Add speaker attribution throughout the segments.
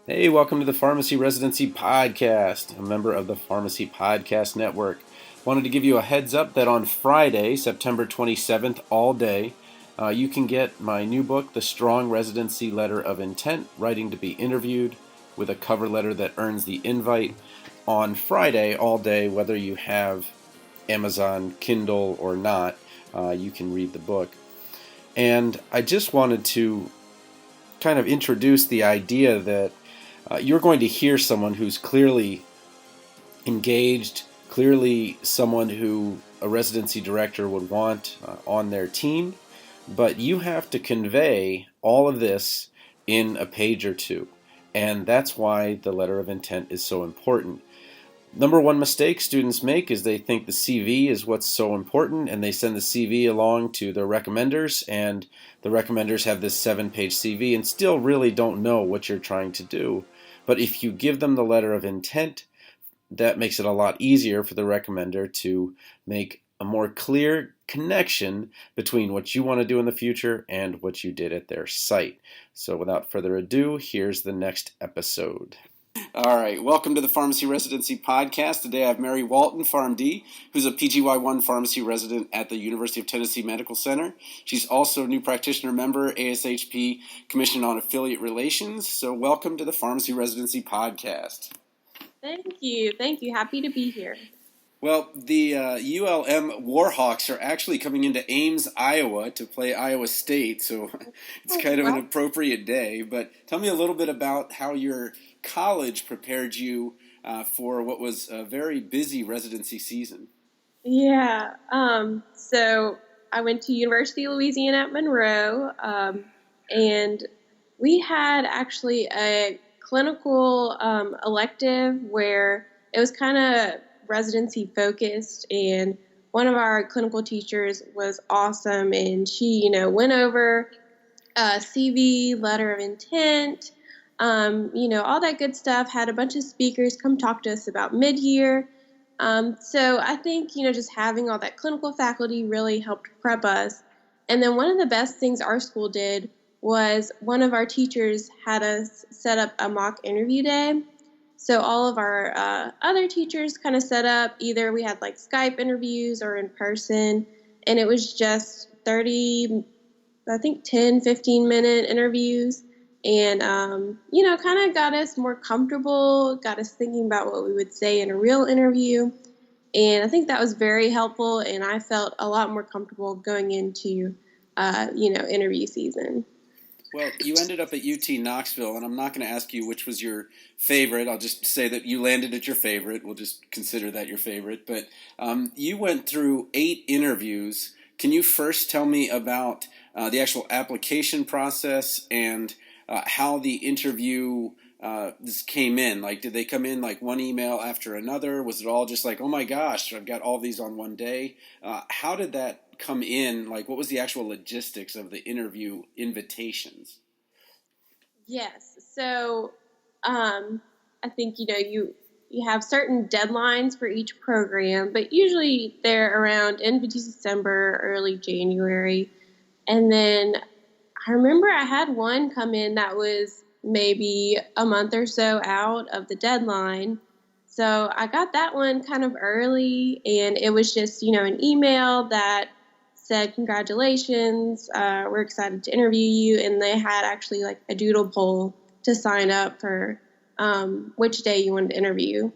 Speaker 1: Hey, welcome to the Pharmacy Residency Podcast, a member of the Pharmacy Podcast Network. Wanted to give you a heads up that on Friday, September 27th, all day, you can get my new book, The Strong Residency Letter of Intent, Writing to be Interviewed, with a cover letter that earns the invite. On Friday, all day, whether you have Amazon Kindle or not, you can read the book. And I just wanted to kind of introduce the idea that you're going to hear someone who's clearly engaged, clearly someone who a residency director would want on their team, but you have to convey all of this in a page or two. And that's why the letter of intent is so important. Number one mistake students make is they think the CV is what's so important, and they send the CV along to their recommenders, and the recommenders have this 7-page CV and still really don't know what you're trying to do. But if you give them the letter of intent, that makes it a lot easier for the recommender to make a more clear connection between what you want to do in the future and what you did at their site. So without further ado, here's the next episode. All right, welcome to the Pharmacy Residency Podcast. Today I have Mary Walton, PharmD, who's a PGY1 pharmacy resident at the University of Tennessee Medical Center. She's also a new practitioner member, ASHP Commission on Affiliate Relations. So welcome to the Pharmacy Residency Podcast.
Speaker 2: Thank you. Happy to be here.
Speaker 1: Well, the ULM Warhawks are actually coming into Ames, Iowa to play Iowa State, so it's kind of an appropriate day. But tell me a little bit about how your college prepared you for what was a very busy residency season.
Speaker 2: Yeah. So I went to University of Louisiana at Monroe, and we had actually a clinical elective where it was kind of residency focused, and one of our clinical teachers was awesome, and she, went over CV, letter of intent, all that good stuff, had a bunch of speakers come talk to us about mid-year. So I think, just having all that clinical faculty really helped prep us. And then one of the best things our school did was one of our teachers had us set up a mock interview day. So all of our other teachers kind of set up, either we had like Skype interviews or in person, and it was just 10, 15-minute interviews. And, kind of got us more comfortable, got us thinking about what we would say in a real interview. And I think that was very helpful, and I felt a lot more comfortable going into, interview season.
Speaker 1: Well, you ended up at UT Knoxville, and I'm not going to ask you which was your favorite. I'll just say that you landed at your favorite. We'll just consider that your favorite. But you went through 8 interviews. Can you first tell me about the actual application process and how the interview this came in? Like, did they come in like one email after another? Was it all just like, oh my gosh, I've got all these on one day? How did that come in? Like, what was the actual logistics of the interview invitations?
Speaker 2: Yes. So I think, you have certain deadlines for each program, but usually they're around end of December, early January. And then I remember I had one come in that was maybe a month or so out of the deadline. So I got that one kind of early, and it was just, an email that said, congratulations, we're excited to interview you. And they had actually like a doodle poll to sign up for which day you wanted to interview.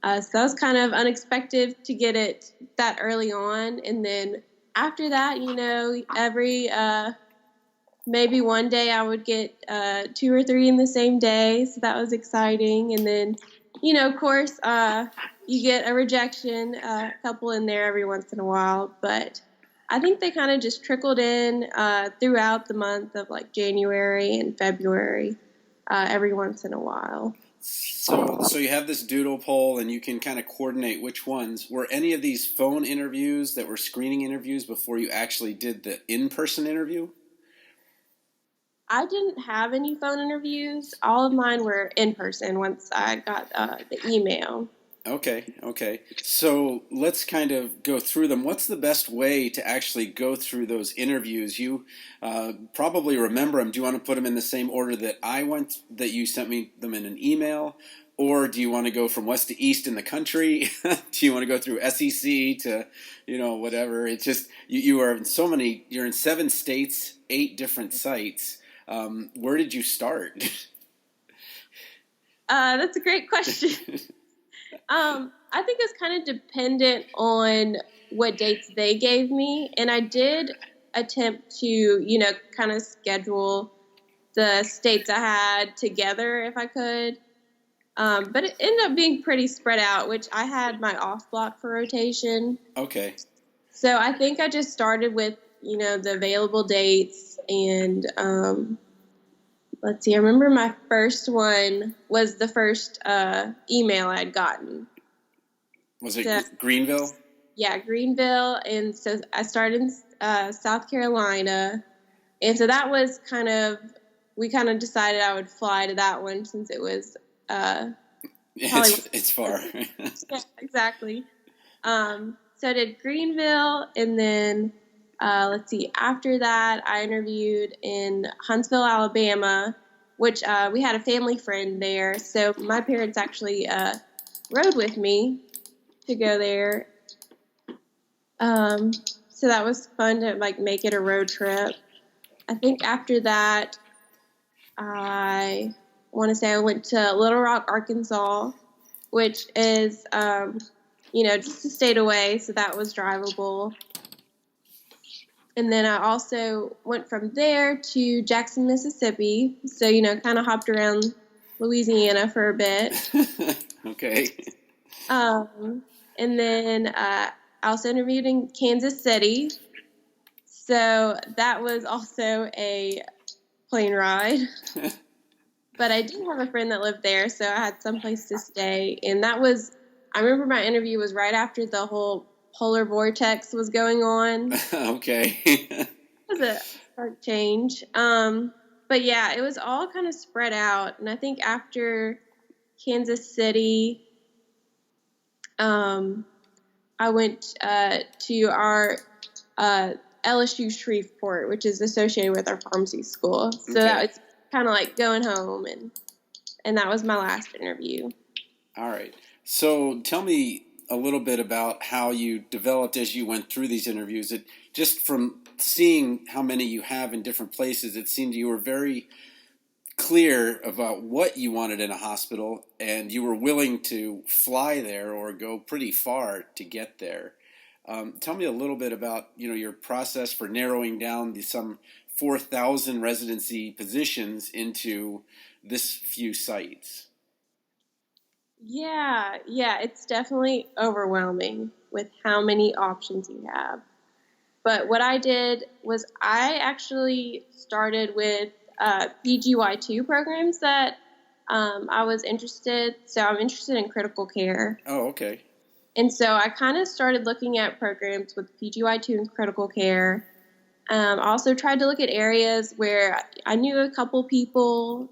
Speaker 2: So that was kind of unexpected to get it that early on. And then after that, every maybe one day I would get 2 or 3 in the same day. So that was exciting. And then, of course, you get a rejection, a couple in there every once in a while. But I think they kind of just trickled in throughout the month of like January and February every once in a while.
Speaker 1: So you have this doodle poll, and you can kind of coordinate which ones. Were any of these phone interviews that were screening interviews before you actually did the in-person interview?
Speaker 2: I didn't have any phone interviews. All of mine were in person once I got the email.
Speaker 1: Okay, okay. So let's kind of go through them. What's the best way to actually go through those interviews? You probably remember them. Do you want to put them in the same order that I went, that you sent me them in an email? Or do you want to go from west to east in the country? Do you want to go through SEC to, whatever? It's just, you are in so many, you're in 7 states, 8 different sites. Where did you start?
Speaker 2: That's a great question. I think it's kind of dependent on what dates they gave me, and I did attempt to, kind of schedule the states I had together if I could. But it ended up being pretty spread out, which I had my off block for rotation.
Speaker 1: Okay.
Speaker 2: So I think I just started with, the available dates. And let's see, I remember my first one was the first email I'd gotten.
Speaker 1: Was it
Speaker 2: So,
Speaker 1: Greenville?
Speaker 2: yeah, Greenville. And so I started in South Carolina. And so that was we kind of decided I would fly to that one since it was
Speaker 1: It's far.
Speaker 2: yeah, exactly. So I did Greenville, and then let's see. After that, I interviewed in Huntsville, Alabama, which we had a family friend there. So my parents actually rode with me to go there. So that was fun to make it a road trip. I think after that, I want to say I went to Little Rock, Arkansas, which is, just a state away, so that was drivable. And then I also went from there to Jackson, Mississippi, so, kind of hopped around Louisiana for a bit.
Speaker 1: Okay.
Speaker 2: And then I also interviewed in Kansas City, so that was also a plane ride. But I do have a friend that lived there, so I had someplace to stay. And I remember my interview was right after the whole polar vortex was going on.
Speaker 1: Okay.
Speaker 2: It was a stark change. But yeah, it was all kind of spread out. And I think after Kansas City, I went to our LSU Shreveport, which is associated with our pharmacy school. So that was kind of like going home, and that was my last interview.
Speaker 1: All right. So tell me a little bit about how you developed as you went through these interviews. It just from seeing how many you have in different places, it seemed you were very clear about what you wanted in a hospital, and you were willing to fly there or go pretty far to get there. Tell me a little bit about your process for narrowing down some 4,000 residency positions into this few sites.
Speaker 2: Yeah, it's definitely overwhelming with how many options you have. But what I did was I actually started with PGY2 programs that I was interested. So I'm interested in critical care.
Speaker 1: Oh, okay.
Speaker 2: And so I kind of started looking at programs with PGY2 and critical care. I also tried to look at areas where I knew a couple people,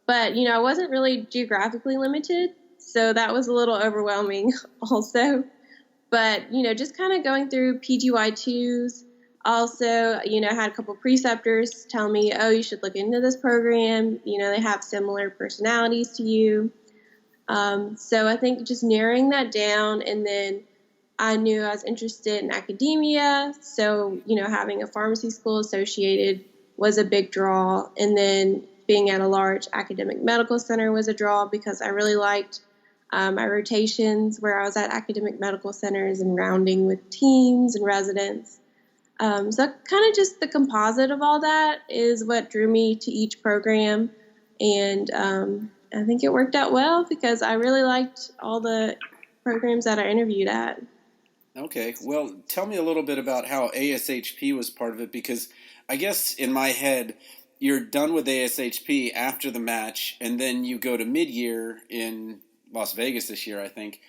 Speaker 2: but, I wasn't really geographically limited. So that was a little overwhelming also. But, just kind of going through PGY2s. Also, I had a couple preceptors tell me, oh, you should look into this program. They have similar personalities to you. So I think just narrowing that down, and then I knew I was interested in academia. So, having a pharmacy school associated was a big draw. And then being at a large academic medical center was a draw because I really liked my rotations where I was at academic medical centers and rounding with teams and residents. So kind of just the composite of all that is what drew me to each program. And I think it worked out well because I really liked all the programs that I interviewed at.
Speaker 1: Okay. Well, tell me a little bit about how ASHP was part of it, because I guess in my head, you're done with ASHP after the match, and then you go to mid-year in Las Vegas this year, I think.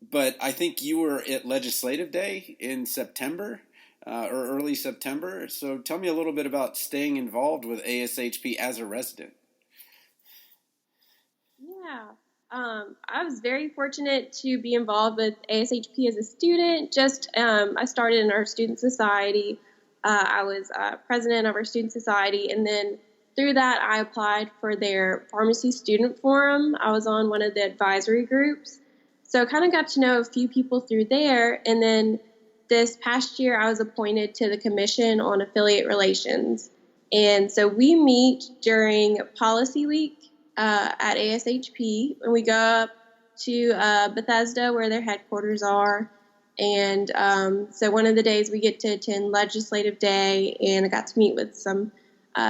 Speaker 1: But I think you were at Legislative Day in September or early September. So tell me a little bit about staying involved with ASHP as a resident.
Speaker 2: Yeah. I was very fortunate to be involved with ASHP as a student. I started in our student society. I was president of our student society, and then through that, I applied for their pharmacy student forum. I was on one of the advisory groups, so kind of got to know a few people through there. And then this past year, I was appointed to the Commission on Affiliate Relations. And so we meet during Policy Week at ASHP, and we go up to Bethesda where their headquarters are. And so one of the days we get to attend Legislative Day, and I got to meet with some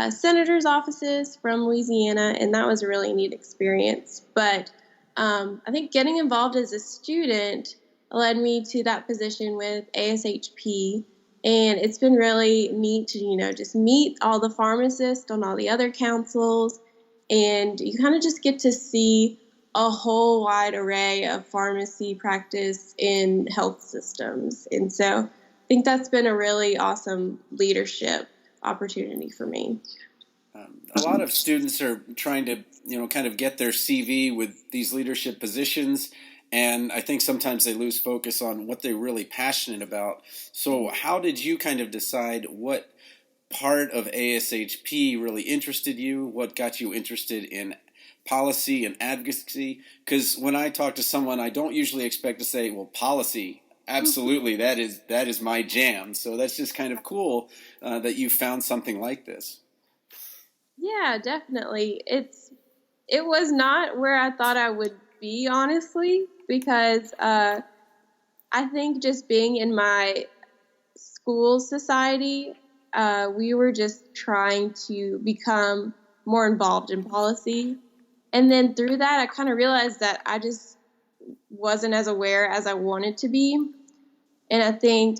Speaker 2: senators' offices from Louisiana, and that was a really neat experience. But I think getting involved as a student led me to that position with ASHP. And it's been really neat to, just meet all the pharmacists on all the other councils. And you kind of just get to see a whole wide array of pharmacy practice in health systems. And so I think that's been a really awesome leadership opportunity for me.
Speaker 1: A lot of students are trying to, kind of get their CV with these leadership positions. And I think sometimes they lose focus on what they're really passionate about. So how did you kind of decide what part of ASHP really interested you? What got you interested in policy and advocacy? Because when I talk to someone, I don't usually expect to say, well, policy, absolutely, that is my jam. So that's just kind of cool that you found something like this.
Speaker 2: Yeah, definitely. It was not where I thought I would be, honestly, because I think just being in my school society, we were just trying to become more involved in policy. And then through that, I kind of realized that I just wasn't as aware as I wanted to be. And I think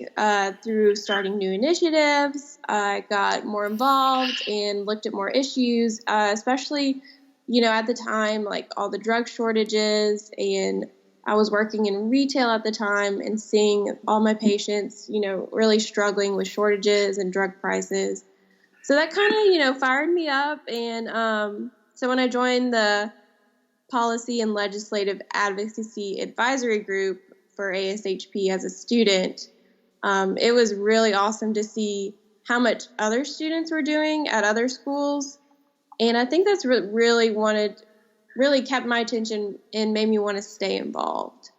Speaker 2: through starting new initiatives, I got more involved and looked at more issues, especially, at the time, like all the drug shortages. And I was working in retail at the time and seeing all my patients, really struggling with shortages and drug prices. So that kind of, fired me up. And so when I joined the Policy and Legislative Advocacy Advisory Group for ASHP as a student, it was really awesome to see how much other students were doing at other schools. And I think that's really kept my attention and made me want to stay involved.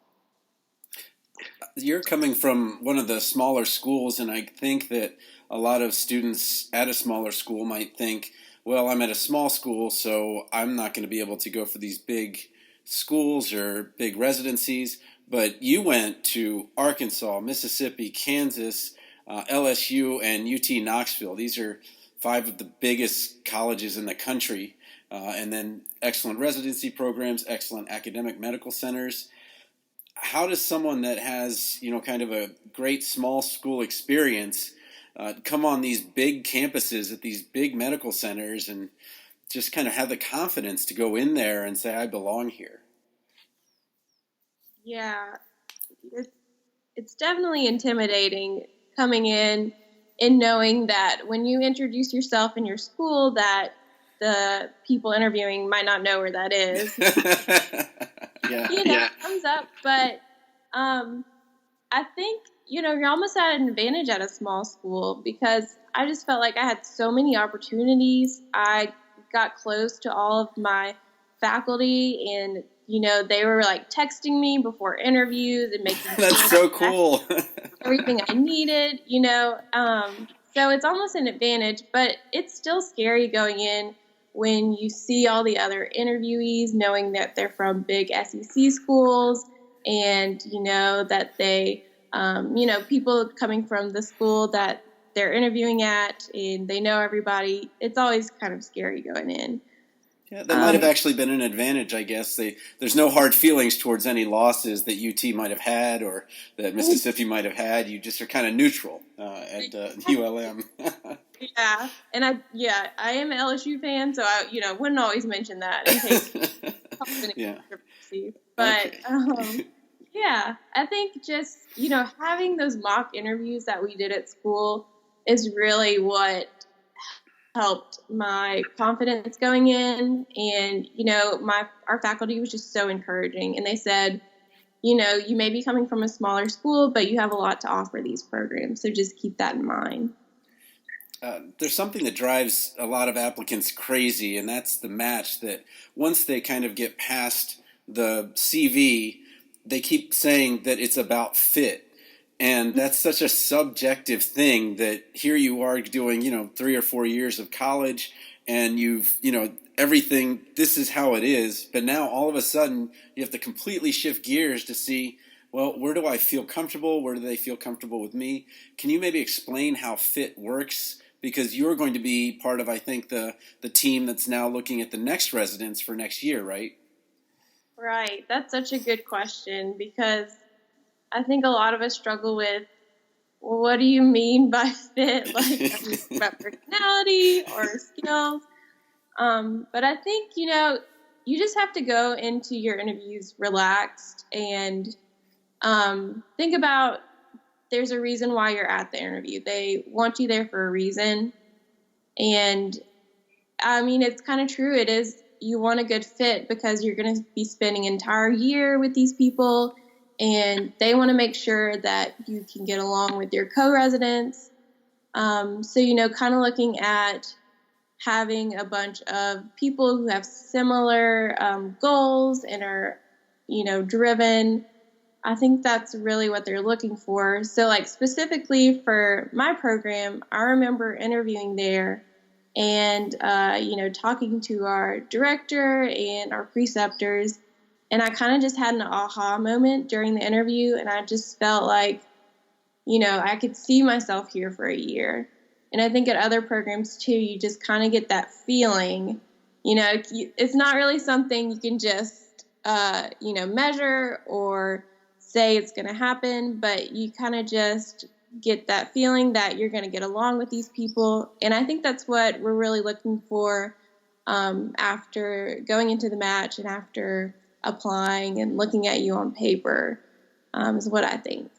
Speaker 1: You're coming from one of the smaller schools, and I think that a lot of students at a smaller school might think, well, I'm at a small school, so I'm not going to be able to go for these big schools or big residencies. But you went to Arkansas, Mississippi, Kansas, LSU, and UT Knoxville. These are 5 of the biggest colleges in the country, and then excellent residency programs, excellent academic medical centers. How does someone that has, kind of a great small school experience come on these big campuses at these big medical centers and just kind of have the confidence to go in there and say, I belong here?
Speaker 2: Yeah, it's definitely intimidating coming in and knowing that when you introduce yourself in your school that the people interviewing might not know where that is.
Speaker 1: Yeah.
Speaker 2: Thumbs up. But I think, you're almost at an advantage at a small school because I just felt like I had so many opportunities. I got close to all of my faculty, and they were like texting me before interviews and making
Speaker 1: That's so cool.
Speaker 2: everything I needed, so it's almost an advantage, but it's still scary going in when you see all the other interviewees knowing that they're from big SEC schools and that they people coming from the school that they're interviewing at and they know everybody. It's always kind of scary going in.
Speaker 1: Yeah, that might have actually been an advantage, I guess. There's no hard feelings towards any losses that UT might have had or that Mississippi might have had. You just are kind of neutral at ULM.
Speaker 2: Yeah, and I am an LSU fan, so I wouldn't always mention that in case
Speaker 1: Yeah.
Speaker 2: But yeah, I think just having those mock interviews that we did at school is really what helped my confidence going in. And, you know, our faculty was just so encouraging. And they said, you know, you may be coming from a smaller school, but you have a lot to offer these programs. So just keep that in mind.
Speaker 1: There's something that drives a lot of applicants crazy, and that's the match. That once they kind of get past the CV, they keep saying that it's about fit. And that's such a subjective thing that here you are doing, you know, 3 or 4 years of college and you've, you know, everything, this is how it is. But now all of a sudden you have to completely shift gears to see, well, where do I feel comfortable? Where do they feel comfortable with me? Can you maybe explain how fit works? Because you're going to be part of, I think, the team that's now looking at the next residence for next year, right?
Speaker 2: Right. That's such a good question because I think a lot of us struggle with, well, what do you mean by fit? Like, about personality or skills? But I think, you know, you just have to go into your interviews relaxed and think about there's a reason why you're at the interview. They want you there for a reason. And I mean, it's kind of true. It is, you want a good fit because you're going to be spending an entire year with these people and they want to make sure that you can get along with your co-residents. So, you know, kind of looking at having a bunch of people who have similar goals and are, you know, driven. I think that's really what they're looking for. So, like, specifically for my program, I remember interviewing there and, you know, talking to our director and our preceptors. And I kind of just had an aha moment during the interview. And I just felt like, you know, I could see myself here for a year. And I think at other programs too, you just kind of get that feeling, you know, it's not really something you can just, you know, measure or say it's going to happen, but you kind of just get that feeling that you're going to get along with these people. And I think that's what we're really looking for after going into the match and after applying and looking at you on paper is what I think.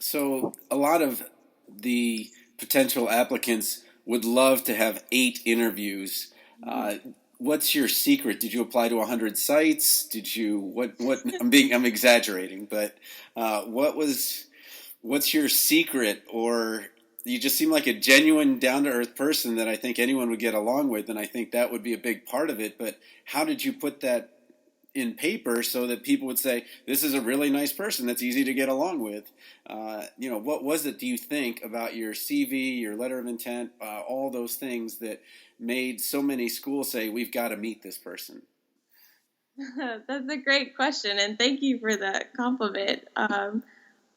Speaker 1: So a lot of the potential applicants would love to have 8 interviews. What's your secret? Did you apply to 100 sites? Did you what I'm exaggerating, but what's your secret? Or you just seem like a genuine down to earth person that I think anyone would get along with, and I think that would be a big part of it. But how did you put that in paper so that people would say, this is a really nice person that's easy to get along with? You know, what was it, do you think, about your CV, your letter of intent, all those things that made so many schools say, we've got to meet this person?
Speaker 2: That's a great question, and thank you for that compliment.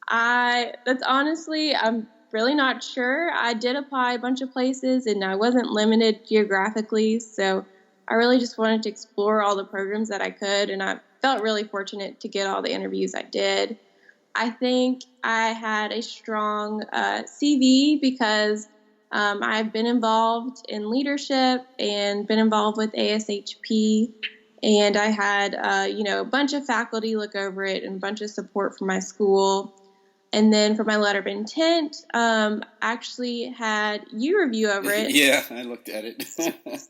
Speaker 2: That's honestly, I'm really not sure. I did apply a bunch of places, and I wasn't limited geographically, so I really just wanted to explore all the programs that I could, and I felt really fortunate to get all the interviews I did. I think I had a strong CV because I've been involved in leadership and been involved with ASHP, and I had you know, a bunch of faculty look over it and a bunch of support from my school. And then for my letter of intent, actually had you review over it.
Speaker 1: Yeah, I looked at it.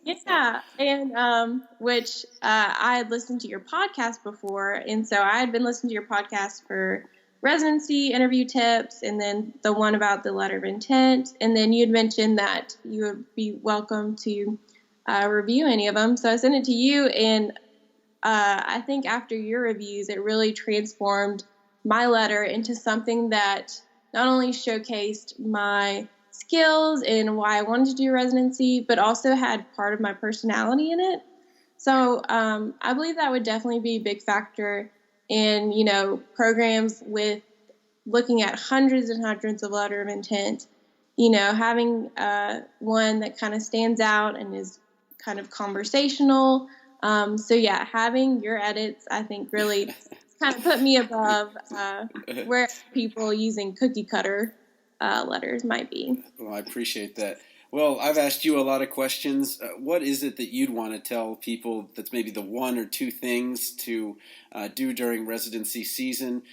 Speaker 2: Yeah, and which I had listened to your podcast before, and so I had been listening to your podcast for residency interview tips, and then the one about the letter of intent, and then you had mentioned that you would be welcome to review any of them. So I sent it to you, and I think after your reviews, it really transformed my letter into something that not only showcased my skills and why I wanted to do residency, but also had part of my personality in it. So I believe that would definitely be a big factor in, you know, programs with looking at hundreds and hundreds of letter of intent, you know, having one that kind of stands out and is kind of conversational. So yeah, having your edits, I think, really kind of put me above where people using cookie cutter letters might be.
Speaker 1: Well, I appreciate that. Well, I've asked you a lot of questions. What is it that you'd want to tell people that's maybe the 1 or 2 things to do during residency season?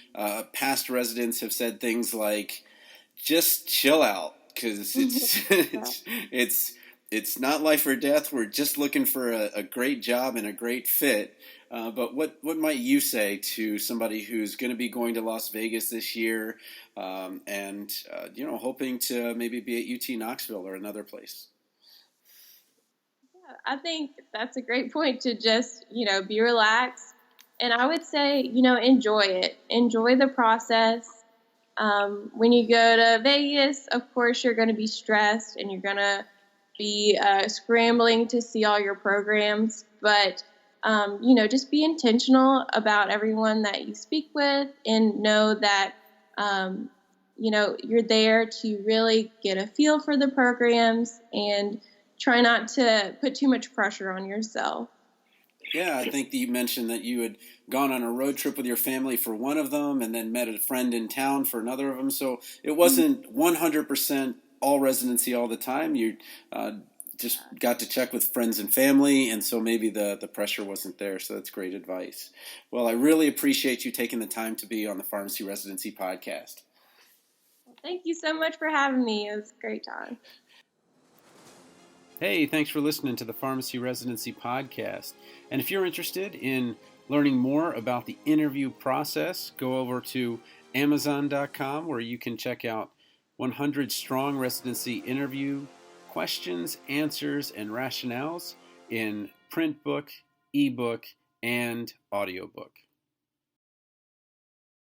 Speaker 1: Past residents have said things like, just chill out, because it's it's not life or death. We're just looking for a great job and a great fit. But what might you say to somebody who's going to be going to Las Vegas this year, and hoping to maybe be at UT Knoxville or another place?
Speaker 2: I think that's a great point to just, be relaxed. And I would say, enjoy it. Enjoy the process. When you go to Vegas, of course, you're going to be stressed and you're going to be scrambling to see all your programs. But, just be intentional about everyone that you speak with and know that, you're there to really get a feel for the programs and try not to put too much pressure on yourself.
Speaker 1: Yeah, I think that you mentioned that you had gone on a road trip with your family for one of them and then met a friend in town for another of them. So it wasn't 100% all residency all the time. You just got to check with friends and family, and so maybe the pressure wasn't there. So that's great advice. Well, I really appreciate you taking the time to be on the Pharmacy Residency podcast.
Speaker 2: Thank you so much for having me. It was a great time.
Speaker 1: Hey, thanks for listening to the Pharmacy Residency Podcast. And if you're interested in learning more about the interview process, go over to Amazon.com where you can check out 100 strong residency interview questions, answers, and rationales in print book, ebook, and audiobook.